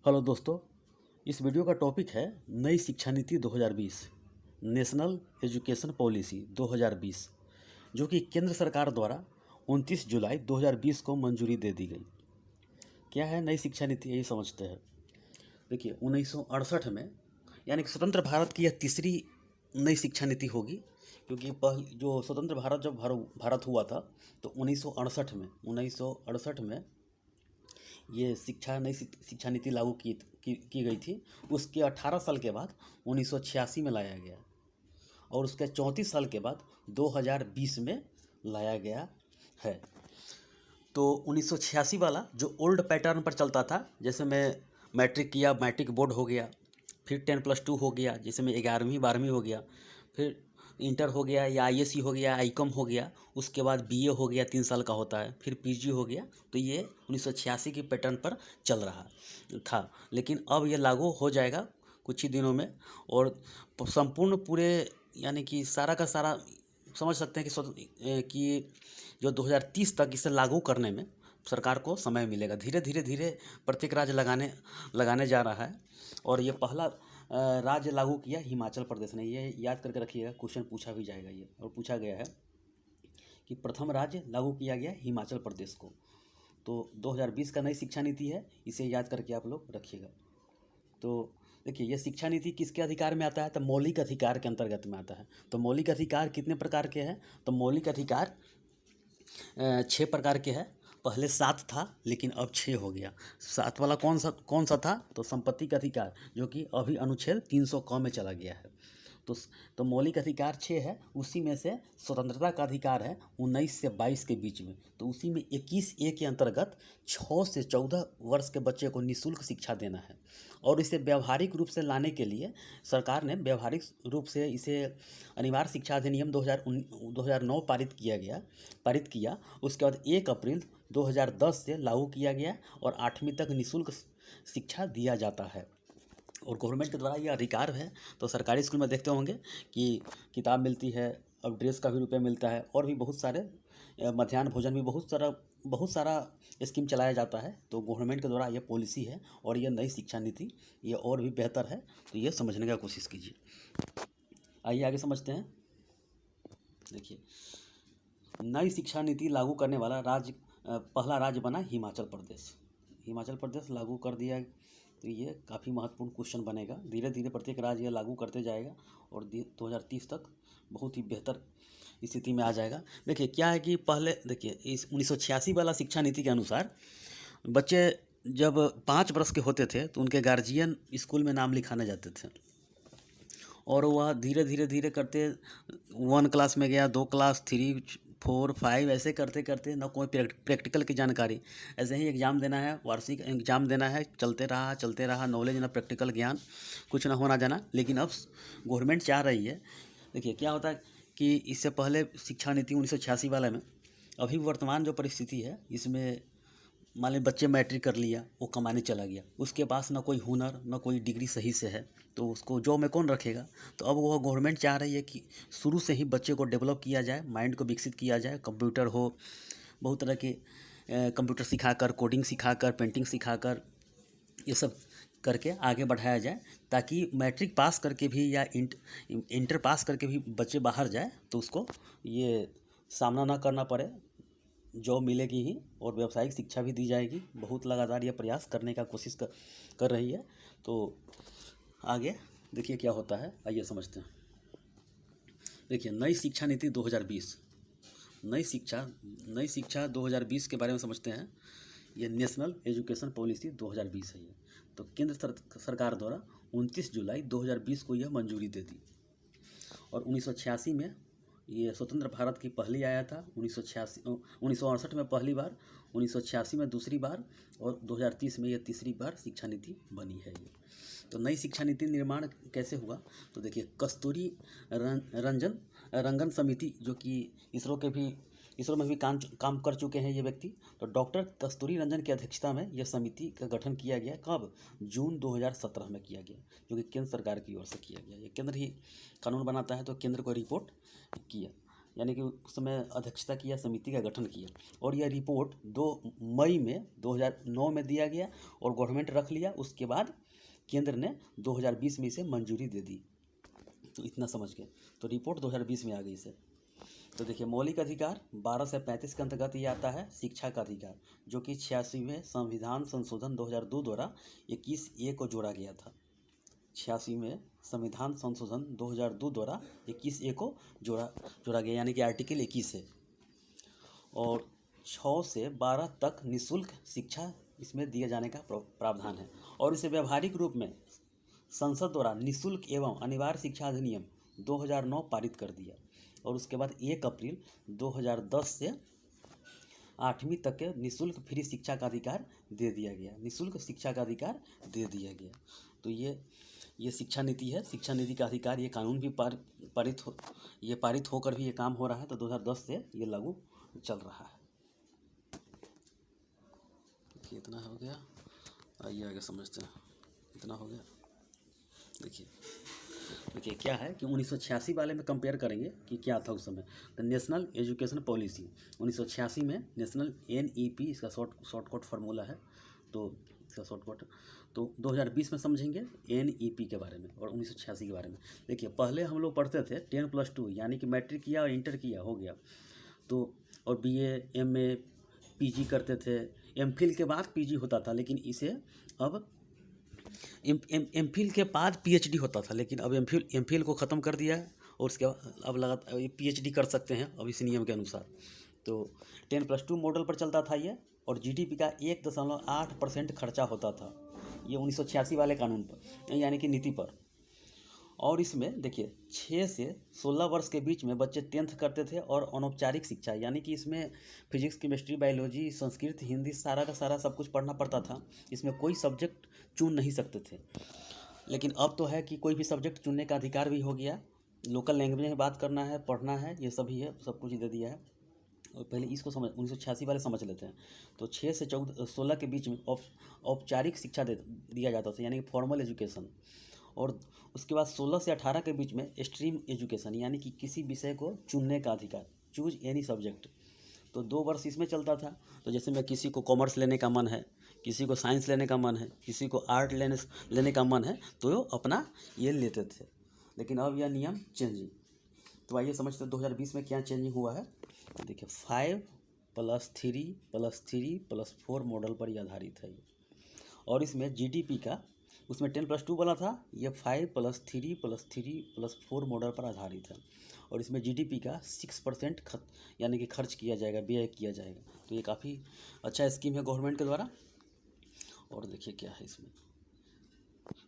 Hello दोस्तों, इस video का टॉपिक है नई शिक्षा नीति 2020 नेशनल एजुकेशन पॉलिसी 2020 जो कि केंद्र सरकार द्वारा 29 जुलाई 2020 को मंजूरी दे दी गई। क्या है नई शिक्षा नीति, यही समझते हैं। देखिए 1968 में यानी कि स्वतंत्र भारत की यह तीसरी नई शिक्षा नीति होगी, क्योंकि जो स्वतंत्र भारत जब भारत हुआ था तो 1968 में ये नई शिक्षा नीति लागू की गई थी। उसके 18 साल के बाद 1986 में लाया गया और उसके 34 साल के बाद 2020 में लाया गया है। तो 1986 वाला जो ओल्ड पैटर्न पर चलता था, जैसे मैं मैट्रिक किया, मैट्रिक बोर्ड हो गया, फिर 10+2 हो गया, जैसे में 11वीं 12वीं हो गया, फिर इंटर हो गया या आईएससी हो गया, आईकॉम हो गया, उसके बाद बीए हो गया, 3 साल का होता है, फिर पीजी हो गया। तो ये 1986 की पैटर्न पर चल रहा था, लेकिन अब ये लागू हो जाएगा कुछ ही दिनों में और संपूर्ण पूरे यानी कि सारा का सारा समझ सकते हैं कि जो 2030 तक इसे लागू करने में सरकार को समय मिलेगा। धीरे धीरे प्रत्येक राज्य लगाने जा रहा है और ये पहला राज्य लागू किया हिमाचल प्रदेश ने। ये याद करके रखिएगा, क्वेश्चन पूछा भी जाएगा ये, और पूछा गया है कि प्रथम राज्य लागू किया गया हिमाचल प्रदेश को। तो 2020 का नई शिक्षा नीति है, इसे याद करके आप लोग रखिएगा। तो देखिए ये शिक्षा नीति किसके अधिकार में आता है, तो मौलिक अधिकार के अंतर्गत में आता है। तो मौलिक अधिकार कितने प्रकार के हैं, तो मौलिक अधिकार 6 प्रकार के हैं। पहले 7 था लेकिन अब 6 हो गया। 7 वाला कौन सा था, तो संपत्ति का अधिकार, जो कि अभी अनुच्छेद 300 में चला गया है। तो मौलिक अधिकार 6 है, उसी में से स्वतंत्रता का अधिकार है 19 से 22 के बीच में। तो उसी में 21A के अंतर्गत 6 से 14 वर्ष के बच्चे को निःशुल्क शिक्षा देना है। और इसे व्यवहारिक रूप से लाने के लिए सरकार ने व्यवहारिक रूप से इसे अनिवार्य शिक्षा अधिनियम 2009 पारित किया। उसके बाद 1 अप्रैल 2010 से लागू किया गया और 8वीं तक निःशुल्क शिक्षा दिया जाता है और गवर्नमेंट के द्वारा ये अधिकार है। तो सरकारी स्कूल में देखते होंगे कि किताब मिलती है, अब ड्रेस का भी रुपये मिलता है और भी बहुत सारे मध्याह्न भोजन भी बहुत सारा स्कीम चलाया जाता है। तो गवर्नमेंट के द्वारा ये पॉलिसी है और ये नई शिक्षा नीति ये और भी बेहतर है, तो ये समझने का कोशिश कीजिए। आइए आगे समझते हैं। देखिए नई शिक्षा नीति लागू करने वाला पहला राज्य बना हिमाचल प्रदेश। हिमाचल प्रदेश लागू कर दिया, तो ये काफ़ी महत्वपूर्ण क्वेश्चन बनेगा। धीरे धीरे प्रत्येक राज्य ये लागू करते जाएगा और 2030 तक बहुत ही बेहतर स्थिति में आ जाएगा। देखिए क्या है कि पहले देखिए इस 1986 वाला शिक्षा नीति के अनुसार बच्चे जब 5 वर्ष के होते थे तो उनके गार्जियन स्कूल में नाम लिखाने जाते थे और वह धीरे करते 1 क्लास में गया, 2 क्लास, 3, 4, 5 ऐसे करते करते ना कोई प्रैक्टिकल की जानकारी, ऐसे ही एग्ज़ाम देना है, वार्षिक एग्ज़ाम देना है, चलते रहा नॉलेज ना प्रैक्टिकल ज्ञान, कुछ ना होना जाना। लेकिन अब गवर्नमेंट चाह रही है, देखिए क्या होता है कि इससे पहले शिक्षा नीति 1986 वाला में, अभी वर्तमान जो परिस्थिति है इसमें मान लीजिए बच्चे मैट्रिक कर लिया, वो कमाने चला गया, उसके पास ना कोई हुनर ना कोई डिग्री सही से है, तो उसको जॉब में कौन रखेगा। तो अब वह गवर्नमेंट चाह रही है कि शुरू से ही बच्चे को डेवलप किया जाए, माइंड को विकसित किया जाए, कंप्यूटर हो, बहुत तरह के कंप्यूटर सिखाकर, कोडिंग सिखाकर, पेंटिंग सिखाकर, ये सब करके आगे बढ़ाया जाए, ताकि मैट्रिक पास करके भी या इंटर पास करके भी बच्चे बाहर जाए तो उसको ये सामना ना करना पड़े, जॉब मिलेगी ही और व्यावसायिक शिक्षा भी दी जाएगी। बहुत लगातार ये प्रयास करने का कोशिश कर रही है। तो आगे देखिए क्या होता है, आइए समझते हैं। देखिए नई शिक्षा नीति 2020, नई शिक्षा 2020 के बारे में समझते हैं। ये नेशनल एजुकेशन पॉलिसी 2020 है ये। तो केंद्र सरकार द्वारा 29 जुलाई 2020 को यह मंजूरी दे दी और 1986 में ये स्वतंत्र भारत की पहली आया था। 1968 में पहली बार, 1986 में दूसरी बार और 2030 में ये तीसरी बार शिक्षा नीति बनी है ये। तो नई शिक्षा नीति निर्माण कैसे हुआ, तो देखिए कस्तूरी रंगन समिति, जो कि इसरो में भी काम कर चुके हैं ये व्यक्ति। तो डॉक्टर कस्तूरी रंजन की अध्यक्षता में यह समिति का गठन किया गया। कब, जून 2017 में किया गया, जो कि केंद्र सरकार की ओर से किया गया। ये केंद्र ही कानून बनाता है, तो केंद्र को रिपोर्ट किया यानी कि उस समय अध्यक्षता किया, समिति का गठन किया और यह रिपोर्ट 2 मई में 2009 में दिया गया और गवर्नमेंट रख लिया। उसके बाद केंद्र ने 2020 में इसे मंजूरी दे दी। तो इतना समझ गए। तो रिपोर्ट 2020 में आ गई इसे। तो देखिए, मौलिक अधिकार 12 से 35 के अंतर्गत ये आता है शिक्षा का अधिकार, जो कि 86वें संविधान संशोधन 2002 द्वारा 21A को जोड़ा गया था। 86वें संविधान संशोधन 2002 द्वारा 21A को जोड़ा गया, यानी कि आर्टिकल 21 है। और 6 से 12 तक निःशुल्क शिक्षा इसमें दिए जाने का प्रावधान है और इसे व्यावहारिक रूप में संसद द्वारा निःशुल्क एवं अनिवार्य शिक्षा अधिनियम 2009 पारित कर दिया और उसके बाद 1 अप्रैल 2010 से 8वीं तक के निःशुल्क फ्री शिक्षा का अधिकार दे दिया गया। निःशुल्क शिक्षा का अधिकार दे दिया गया। तो ये शिक्षा नीति है। शिक्षा नीति का अधिकार, ये कानून भी पारित होकर भी ये काम हो रहा है। तो 2010 से ये लागू चल रहा है। देखिए, इतना हो गया। आइए आगे समझते हैं। इतना हो गया। देखिए क्या है कि 1986 वाले में कंपेयर करेंगे कि क्या था उस समय। तो नेशनल एजुकेशन पॉलिसी 1986 में नेशनल NEP, इसका शॉर्टकट फार्मूला है। तो इसका शॉर्टकट तो 2020 में समझेंगे NEP के बारे में और 1986 के बारे में। देखिए, पहले हम लोग पढ़ते थे 10+2, यानी कि मैट्रिक किया और इंटर किया, हो गया। तो और BA MA PG करते थे। MPhil के बाद PG होता था, लेकिन इसे अब MPhil के बाद PhD होता था, लेकिन अब MPhil को ख़त्म कर दिया है और उसके बाद अब लगातार PhD कर सकते हैं अब इस नियम के अनुसार। तो 10+2 मॉडल पर चलता था ये और GDP का 1.8% खर्चा होता था, ये 1986 वाले कानून पर, यानी कि नीति पर। और इसमें देखिए 6 से 16 वर्ष के बीच में बच्चे 10th करते थे और अनौपचारिक शिक्षा, यानी कि इसमें physics, chemistry, biology, Sanskrit, Hindi, सारा का सारा सब कुछ पढ़ना पड़ता था। इसमें कोई सब्जेक्ट चुन नहीं सकते थे। लेकिन अब तो है कि कोई भी सब्जेक्ट चुनने का अधिकार भी हो गया। लोकल लैंग्वेज में बात करना है, पढ़ना है, ये सभी है, सब कुछ दे दिया है। और पहले इसको 1986 वाले समझ लेते हैं। तो 6 से 16 के बीच में औपचारिक शिक्षा दिया जाता था, यानी कि फॉर्मल एजुकेशन। और उसके बाद 16 से 18 के बीच में स्ट्रीम एजुकेशन, यानी कि किसी विषय को चुनने का अधिकार, चूज एनी सब्जेक्ट। तो 2 वर्ष इसमें चलता था। तो जैसे मैं किसी को कॉमर्स लेने का मन है, किसी को साइंस लेने का मन है, किसी को आर्ट लेने का मन है, तो वो अपना ये लेते थे। लेकिन अब यह नियम चेंजिंग। तो आइए समझते हैं 2020 में क्या चेंजिंग हुआ है। तो देखिए 5+3+3+4 मॉडल पर यह आधारित है ये। और इसमें GDP का, उसमें 10+2 वाला था, ये 5+3+3+4 मॉडल पर आधारित है। और इसमें GDP का 6% यानी कि खर्च किया जाएगा, व्यय किया जाएगा। तो ये काफ़ी अच्छा स्कीम है गवर्नमेंट के द्वारा। और देखिए क्या है इसमें।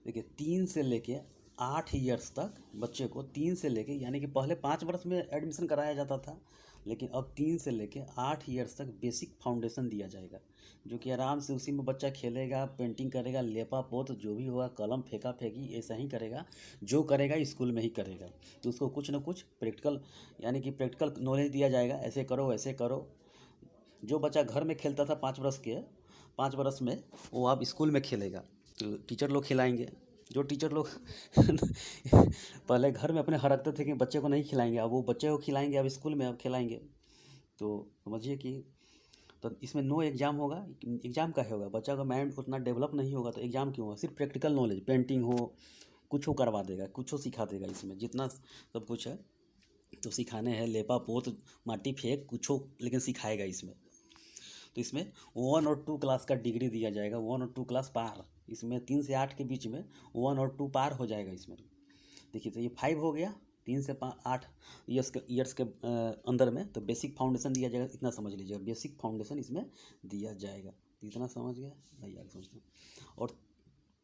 देखिए 3 से लेके 8 ईयर्स तक बच्चे को, 3 से लेके, यानी कि पहले 5 वर्ष में एडमिशन कराया जाता था, लेकिन अब 3 से लेके 8 ईयर्स तक बेसिक फाउंडेशन दिया जाएगा, जो कि आराम से उसी में बच्चा खेलेगा, पेंटिंग करेगा, लेपा पोत जो भी होगा, कलम फेंका फेंकी ऐसा ही करेगा, जो करेगा स्कूल में ही करेगा। तो उसको कुछ ना कुछ प्रैक्टिकल, यानी कि प्रैक्टिकल नॉलेज दिया जाएगा, ऐसे करो ऐसे करो। जो बच्चा घर में खेलता था 5 वर्ष में, वो अब स्कूल में खेलेगा। तो टीचर लोग खिलाएंगे। जो टीचर लोग पहले घर में अपने हरकते थे कि बच्चे को नहीं खिलाएंगे, अब वो बच्चे को खिलाएंगे, अब स्कूल में अब खिलाएंगे। तो समझिए कि तो इसमें नो एग्ज़ाम होगा। एग्ज़ाम का होगा, बच्चा का माइंड उतना डेवलप नहीं होगा तो एग्ज़ाम क्यों होगा। सिर्फ प्रैक्टिकल नॉलेज, पेंटिंग हो, कुछ हो करवा देगा, कुछ हो सिखा देगा। इसमें जितना सब कुछ है तो सिखाने हैं, लेपा पोत, माटी फेंक, कुछ हो, लेकिन सिखाएगा इसमें। तो इसमें 1 और 2 क्लास का डिग्री दिया जाएगा, 1 और 2 क्लास पार। इसमें 3 से 8 के बीच में 1 और 2 पार हो जाएगा इसमें। देखिए तो ये 5 हो गया, 3 से 8 ईयर्स के अंदर में। तो बेसिक फाउंडेशन दिया जाएगा, इतना समझ लीजिएगा, बेसिक फाउंडेशन इसमें दिया जाएगा। इतना समझ गया, नहीं आगे समझते हैं। और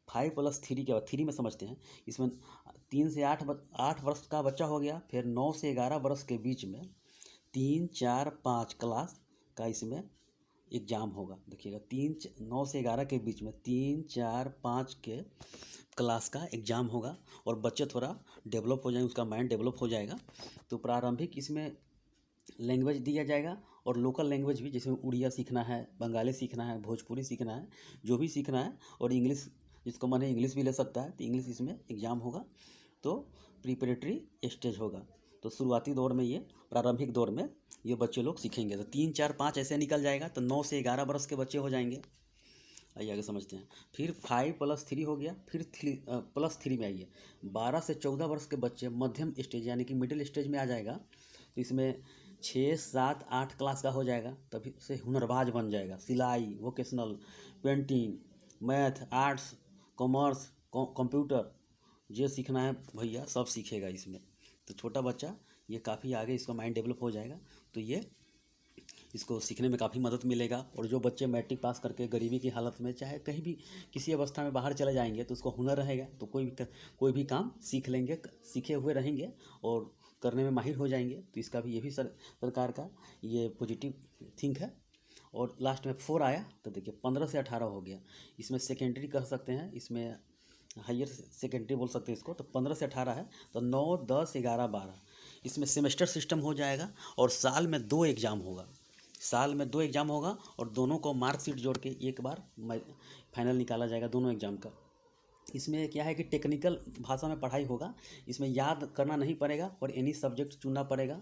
5+3 के बाद 3 में समझते हैं। इसमें 3 से 8 वर्ष का बच्चा हो गया, फिर 9 से 11 वर्ष के बीच में 3, 4, 5 क्लास का इसमें एग्ज़ाम होगा। देखिएगा 9 से 11 के बीच में 3, 4, 5 के क्लास का एग्ज़ाम होगा और बच्चे थोड़ा डेवलप हो जाएंगे, उसका माइंड डेवलप हो जाएगा। तो प्रारंभिक इसमें लैंग्वेज दिया जाएगा और लोकल लैंग्वेज भी, जैसे उड़िया सीखना है, बंगाली सीखना है, भोजपुरी सीखना है, जो भी सीखना है। और इंग्लिश, जिसको मन है इंग्लिश भी ले सकता है, तो इंग्लिश इसमें एग्ज़ाम होगा। तो प्रिपरेटरी स्टेज होगा। तो तो शुरुआती दौर में ये प्रारंभिक दौर में ये बच्चे लोग सीखेंगे। तो 3 4 5 ऐसे निकल जाएगा तो 9 से 11 वर्ष के बच्चे हो जाएंगे। आइए आगे समझते हैं। फिर 5+3 हो गया, फिर +3 में आइए 12 से 14 वर्ष के बच्चे मध्यम स्टेज यानी कि मिडिल स्टेज में आ जाएगा। तो इसमें 6 7 8 क्लास का हो जाएगा, तभी से हुनरबाज बन जाएगा। सिलाई, vocational, painting, math, arts, commerce, computer, जो सीखना है भैया सब सीखेगा इसमें। तो छोटा बच्चा ये काफ़ी आगे इसका माइंड डेवलप हो जाएगा, तो ये इसको सीखने में काफ़ी मदद मिलेगा। और जो बच्चे मैट्रिक पास करके गरीबी की हालत में चाहे कहीं भी किसी अवस्था में बाहर चले जाएंगे तो उसको हुनर रहेगा, तो कोई भी काम सीख लेंगे, सीखे हुए रहेंगे और करने में माहिर हो जाएंगे। तो इसका भी ये भी सरकार का ये पॉजिटिव थिंक है। और लास्ट में 4 आया तो देखिए 15 से 18 हो गया। इसमें सेकेंडरी कर सकते हैं, इसमें हायर सेकेंडरी बोल सकते हैं इसको। तो 15 से 18 है तो 9 10 11 12 इसमें सेमेस्टर सिस्टम हो जाएगा और साल में 2 एग्ज़ाम होगा। साल में 2 एग्ज़ाम होगा और दोनों को मार्कशीट जोड़ के एक बार फाइनल निकाला जाएगा दोनों एग्ज़ाम का। इसमें क्या है कि टेक्निकल भाषा में पढ़ाई होगा, इसमें याद करना नहीं पड़ेगा और एनी सब्जेक्ट चुनना पड़ेगा।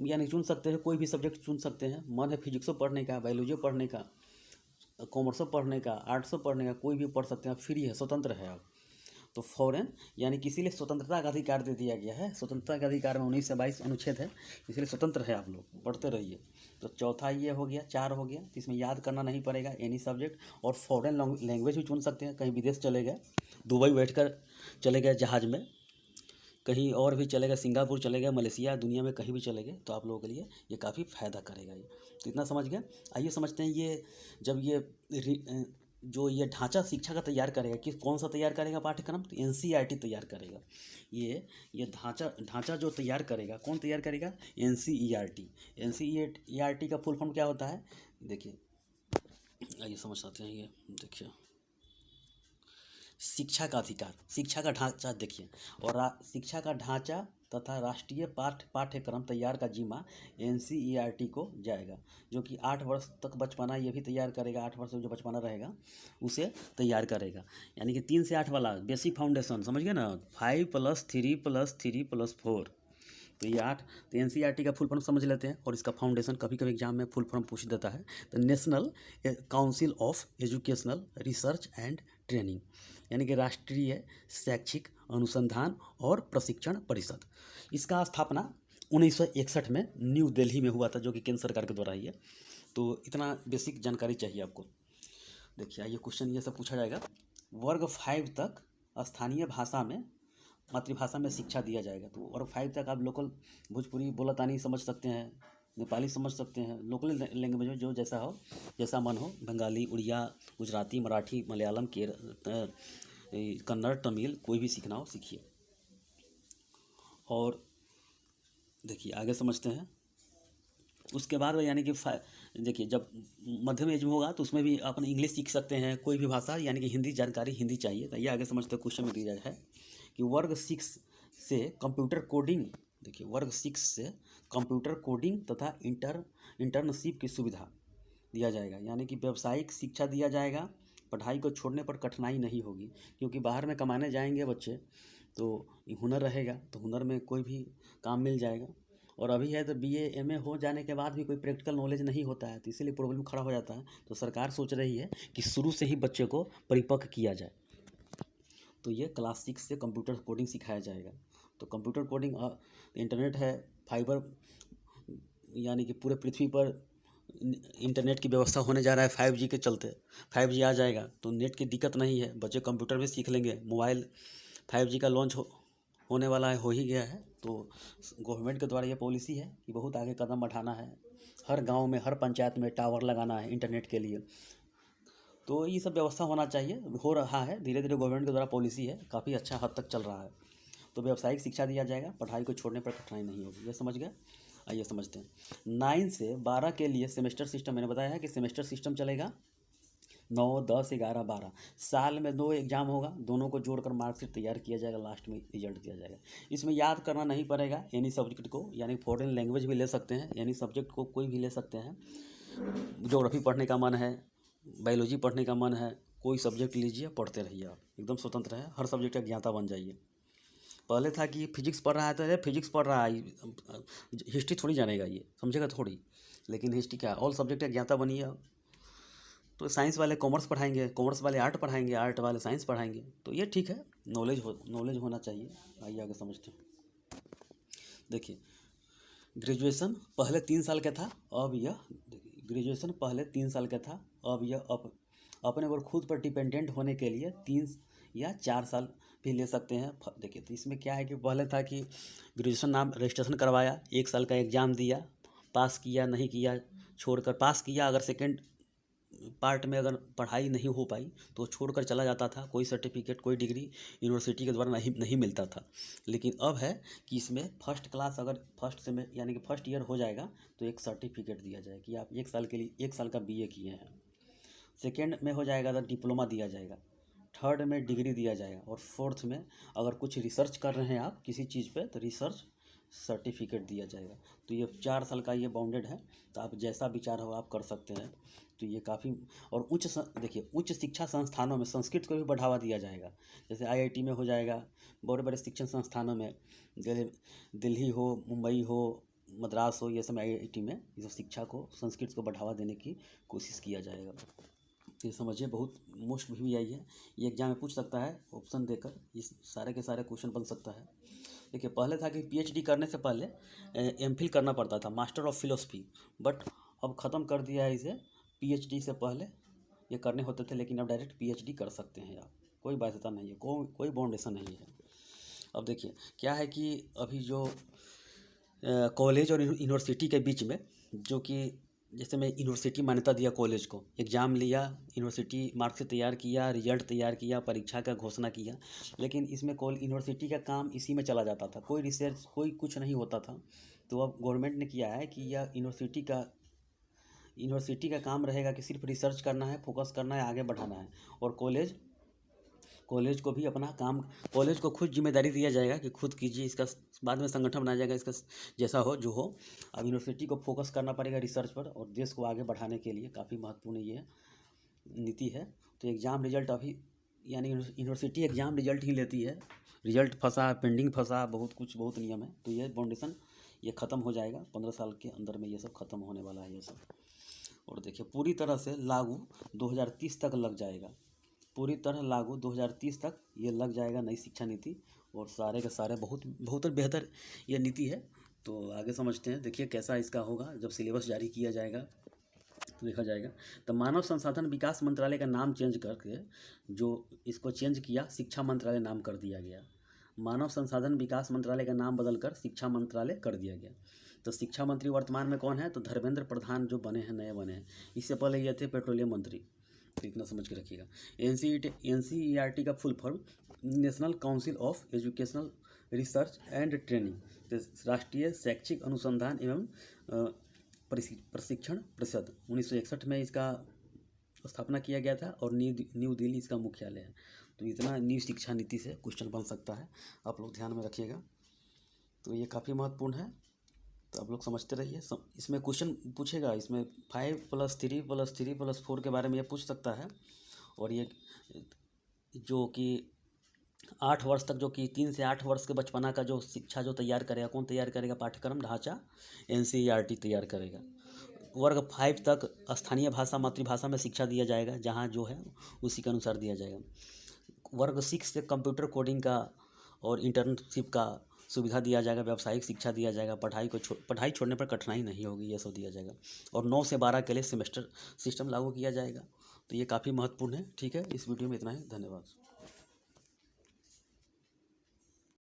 यानी चुन सकते हैं, कोई भी सब्जेक्ट चुन सकते हैं। मन है फिजिक्सो पढ़ने का, बायोलॉजी पढ़ने का, कॉमर्सो पढ़ने का, आर्ट्सो पढ़ने का, कोई भी पढ़ सकते हैं। फ्री है, स्वतंत्र है आप। तो फॉरेन यानी किसी लिए स्वतंत्रता का अधिकार दे दिया गया है। स्वतंत्रता के अधिकार में 19 से 22 अनुच्छेद है, इसलिए स्वतंत्र है, आप लोग पढ़ते रहिए। तो चौथा ये हो गया, 4 हो गया। तो इसमें याद करना नहीं पड़ेगा एनी सब्जेक्ट। और फॉरेन लैंग्वेज भी चुन सकते हैं, कहीं विदेश चले गए, दुबई बैठकर चले गए जहाज़ में, कहीं और भी चले गए, सिंगापुर चले गए, मलेशिया, दुनिया में कहीं भी चले गए, तो आप लोगों के लिए ये काफ़ी फ़ायदा करेगा ये। तो इतना समझ गए। आइए समझते हैं ये जब ये जो ये ढांचा शिक्षा का तैयार करेगा, कि कौन सा तैयार करेगा पाठ्यक्रम, तो एनसीईआरटी तैयार करेगा। ये ढांचा जो तैयार करेगा, कौन तैयार करेगा, एनसीईआरटी। एनसीईआरटी का फुल फॉर्म क्या होता है, देखिए आइए समझ सकते हैं। ये देखिए शिक्षा का अधिकार, शिक्षा का ढांचा देखिए, और शिक्षा का ढांचा तथा राष्ट्रीय पाठ्यक्रम तैयार का जिम्मा एनसीईआरटी को जाएगा, जो कि 8 वर्ष तक बचपना ये भी तैयार करेगा। 8 वर्ष जो बचपना रहेगा उसे तैयार करेगा। यानी कि 3 से 8 वाला बेसिक फाउंडेशन, समझ गए ना। 5+3+3+4 तो ये 8। तो एनसीईआरटी का फुल फॉर्म समझ लेते हैं, और इसका फाउंडेशन कभी कभी एग्जाम में फुल फॉर्म पूछ देता है। तो national council of educational research and training, यानी कि राष्ट्रीय शैक्षिक अनुसंधान और प्रशिक्षण परिषद। इसका स्थापना 1961 में न्यू दिल्ली में हुआ था, जो कि केंद्र सरकार के द्वारा ही है। तो इतना बेसिक जानकारी चाहिए आपको। देखिए आइए क्वेश्चन ये सब पूछा जाएगा। वर्ग 5 तक स्थानीय भाषा में, मातृभाषा में शिक्षा दिया जाएगा। तो वर्ग 5 तक आप लोकल भोजपुरी बोलतानी समझ सकते हैं, नेपाली समझ सकते हैं, लोकल लैंग्वेज में जो जैसा हो, जैसा मन हो, बंगाली, उड़िया, गुजराती, मराठी, मलयालम, कन्नड़, तमिल, कोई भी सीखना हो सीखिए। और देखिए आगे समझते हैं। उसके बाद यानी कि देखिए जब मध्यम एज में होगा तो उसमें भी अपन इंग्लिश सीख सकते हैं, कोई भी भाषा, यानी कि हिंदी जानकारी हिंदी चाहिए। तो ये आगे समझते हैं। क्वेश्चन में दिया है कि वर्ग 6 से कंप्यूटर कोडिंग, देखिए वर्ग 6 से कंप्यूटर कोडिंग तथा इंटर्नशिप की सुविधा दिया जाएगा, यानी कि व्यावसायिक शिक्षा दिया जाएगा। पढ़ाई को छोड़ने पर कठिनाई नहीं होगी, क्योंकि बाहर में कमाने जाएंगे बच्चे तो हुनर रहेगा, तो हुनर में कोई भी काम मिल जाएगा। और अभी है तो बीए एमए हो जाने के बाद भी कोई प्रैक्टिकल नॉलेज नहीं होता है, तो इसीलिए प्रॉब्लम खड़ा हो जाता है। तो सरकार सोच रही है कि शुरू से ही बच्चे को परिपक्व किया जाए। तो ये क्लास 6 से कंप्यूटर कोडिंग सिखाया जाएगा। तो कंप्यूटर कोडिंग इंटरनेट है, फाइबर, यानी कि पूरे पृथ्वी पर इंटरनेट की व्यवस्था होने जा रहा है 5G के चलते। 5G आ जाएगा तो नेट की दिक्कत नहीं है, बच्चे कंप्यूटर भी सीख लेंगे। मोबाइल 5G का लॉन्च होने वाला है, हो ही गया है। तो गवर्नमेंट के द्वारा ये पॉलिसी है कि बहुत आगे कदम बढ़ाना है, हर गांव में, हर पंचायत में टावर लगाना है इंटरनेट के लिए। तो ये सब व्यवस्था होना चाहिए, हो रहा है धीरे धीरे, गवर्नमेंट के द्वारा पॉलिसी है, काफ़ी अच्छा हद तक चल रहा है। तो व्यावसायिक शिक्षा दिया जाएगा, पढ़ाई को छोड़ने पर कठिनाई नहीं होगी। ये समझ गए। आइए समझते हैं। 9 से 12 के लिए सेमेस्टर सिस्टम, मैंने बताया है कि सेमेस्टर सिस्टम चलेगा। 9 10 11 12 साल में 2 एग्जाम होगा, दोनों को जोड़कर मार्कशीट तैयार किया जाएगा, लास्ट में रिजल्ट दिया जाएगा। इसमें याद करना नहीं पड़ेगा एनी सब्जेक्ट को, यानी फॉरेन लैंग्वेज भी ले सकते हैं, यानी सब्जेक्ट को कोई भी ले सकते हैं। ज्योग्राफी पढ़ने का मन है, बायोलॉजी पढ़ने का मन है, कोई सब्जेक्ट लीजिए, पढ़ते रहिए, आप एकदम स्वतंत्र है, हर सब्जेक्ट का ज्ञाता बन जाइए। पहले था कि फिजिक्स पढ़ रहा है तो अरे फिजिक्स पढ़ रहा है, हिस्ट्री थोड़ी जानेगा, ये समझेगा थोड़ी। लेकिन हिस्ट्री क्या, ऑल सब्जेक्ट का ज्ञाता बनिए आप। तो साइंस वाले कॉमर्स पढ़ाएंगे, कॉमर्स वाले आर्ट पढ़ाएंगे, आर्ट वाले साइंस पढ़ाएंगे, तो ये ठीक है, नॉलेज होना चाहिए। आइए आगे समझते हैं। देखिए, ग्रेजुएशन पहले 3 साल का था, अब यह ग्रेजुएशन पहले 3 साल का था, अब यह अपने ऊपर खुद पर डिपेंडेंट होने के लिए 3 या 4 साल भी ले सकते हैं। देखिए, तो इसमें क्या है कि पहले था कि ग्रेजुएशन नाम रजिस्ट्रेशन करवाया, 1 साल का एग्ज़ाम दिया, पास किया नहीं किया छोड़कर, पास किया अगर सेकेंड पार्ट में अगर पढ़ाई नहीं हो पाई तो छोड़कर चला जाता था, कोई सर्टिफिकेट कोई डिग्री यूनिवर्सिटी के द्वारा नहीं मिलता था। लेकिन अब है कि इसमें फर्स्ट क्लास अगर फर्स्ट सेमेस्टर यानी कि फर्स्ट ईयर हो जाएगा तो एक सर्टिफिकेट दिया जाए कि आप 1 साल के लिए 1 साल का बीए किए हैं। सेकेंड में हो जाएगा तो डिप्लोमा दिया जाएगा, थर्ड में डिग्री दिया जाएगा, और फोर्थ में अगर कुछ रिसर्च कर रहे हैं आप किसी चीज़ पे तो रिसर्च सर्टिफिकेट दिया जाएगा। तो ये 4 साल का ये बाउंडेड है, तो आप जैसा विचार हो आप कर सकते हैं। तो ये काफ़ी, और देखिए उच्च शिक्षा संस्थानों में संस्कृत को भी बढ़ावा दिया जाएगा, जैसे आईआईटी में हो जाएगा, बड़े बड़े शिक्षण संस्थानों में, दिल्ली हो, मुंबई हो, मद्रास हो, ये सब आईआईटी में इस शिक्षा को संस्कृत को बढ़ावा देने की कोशिश किया जाएगा। ये समझिए, बहुत मोस्ट भी आई है, ये एग्जाम में पूछ सकता है ऑप्शन देकर, इस सारे के सारे क्वेश्चन बन सकता है। देखिए, पहले था कि पीएचडी करने से पहले एमफिल करना पड़ता था, मास्टर ऑफ फिलोसफी, बट अब ख़त्म कर दिया है इसे। पीएचडी से पहले ये करने होते थे, लेकिन अब डायरेक्ट पीएचडी कर सकते हैं आप, कोई बाध्यता नहीं है, कोई बाउंडेशन नहीं है। अब देखिए क्या है कि अभी जो कॉलेज और यूनिवर्सिटी के बीच में, जो कि जैसे मैं यूनिवर्सिटी मान्यता दिया कॉलेज को, एग्ज़ाम लिया, यूनिवर्सिटी मार्कशीट तैयार किया, रिजल्ट तैयार किया, परीक्षा का घोषणा किया, लेकिन इसमें यूनिवर्सिटी का काम इसी में चला जाता था, कोई रिसर्च कोई कुछ नहीं होता था। तो अब गवर्नमेंट ने किया है कि यह यूनिवर्सिटी का काम रहेगा कि सिर्फ रिसर्च करना है, फोकस करना है, आगे बढ़ाना है, और कॉलेज को भी अपना काम, कॉलेज को खुद जिम्मेदारी दिया जाएगा कि खुद कीजिए, इसका बाद में संगठन बनाया जाएगा, इसका जैसा हो जो हो। अब यूनिवर्सिटी को फोकस करना पड़ेगा रिसर्च पर, और देश को आगे बढ़ाने के लिए काफ़ी महत्वपूर्ण ये नीति है। तो एग्ज़ाम रिजल्ट अभी, यानी यूनिवर्सिटी एग्ज़ाम रिजल्ट ही लेती है, रिजल्ट फंसा, पेंडिंग फंसा, बहुत नियम है। तो ये बाउंडेशन ये ख़त्म हो जाएगा 15 साल के अंदर में, ये सब ख़त्म होने वाला है ये सब। और देखिए, पूरी तरह से लागू 2030 तक लग जाएगा, पूरी तरह लागू 2030 तक ये लग जाएगा नई शिक्षा नीति, और सारे के सारे बहुत बेहतर ये नीति है। तो आगे समझते हैं, देखिए कैसा इसका होगा जब सिलेबस जारी किया जाएगा तो देखा जाएगा। तो मानव संसाधन विकास मंत्रालय का नाम चेंज करके, जो इसको चेंज किया, शिक्षा मंत्रालय नाम कर दिया गया। मानव संसाधन विकास मंत्रालय का नाम बदलकर शिक्षा मंत्रालय कर दिया गया। तो शिक्षा मंत्री वर्तमान में कौन है, तो धर्मेंद्र प्रधान जो बने हैं, नए बने हैं। इससे पहले ये थे पेट्रोलियम मंत्री, तो इतना समझ के रखिएगा। एनसीईआरटी का full form national council of educational research and training, तो राष्ट्रीय शैक्षिक अनुसंधान एवं प्रशिक्षण परिषद, 1961 में इसका स्थापना किया गया था, और न्यू दिल्ली इसका मुख्यालय है। तो इतना न्यू शिक्षा नीति से क्वेश्चन बन सकता है, आप लोग ध्यान में रखिएगा। तो ये काफ़ी महत्वपूर्ण है, तो आप लोग समझते रहिए। इसमें क्वेश्चन पूछेगा, इसमें 5+3+3+4 के बारे में ये पूछ सकता है। और ये जो कि 8 वर्ष तक, जो कि 3 से 8 वर्ष के बचपना का जो शिक्षा जो तैयार करेगा, कौन तैयार करेगा, पाठ्यक्रम ढांचा एनसीईआरटी तैयार करेगा। वर्ग 5 तक स्थानीय भाषा मातृभाषा में शिक्षा दिया जाएगा, जहाँ जो है उसी के अनुसार दिया जाएगा। वर्ग 6 से कंप्यूटर कोडिंग का और इंटर्नशिप का सुविधा दिया जाएगा, व्यावसायिक शिक्षा दिया जाएगा, पढ़ाई छोड़ने पर कठिनाई नहीं होगी, ये सब दिया जाएगा। और 9 से 12 के लिए सेमेस्टर सिस्टम लागू किया जाएगा। तो ये काफ़ी महत्वपूर्ण है। ठीक है, इस वीडियो में इतना ही, धन्यवाद।